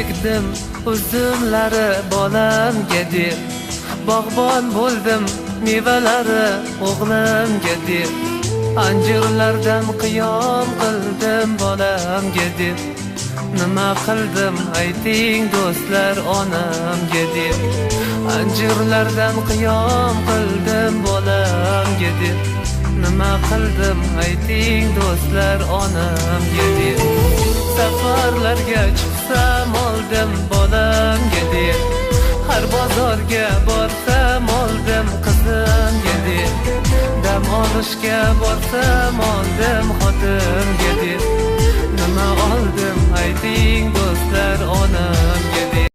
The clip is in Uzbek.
ekdim uzumlari bolamga deb, bog'bon bo'ldim mevalari o'g'limga deb, anjirlardan qiyom qildim bolamga deb, nima qildim ayting do'stlar onamga deb, anjirlardan qiyom qildim bolamga deb, nima qildim ayting do'stlar onamga deb, safarlarga chiqsam oldim bolamga deb, har bozorga borsam oldim qizimga deb, dam olishga borsam oldim xotinga deb, nima oldim ayting do'stlar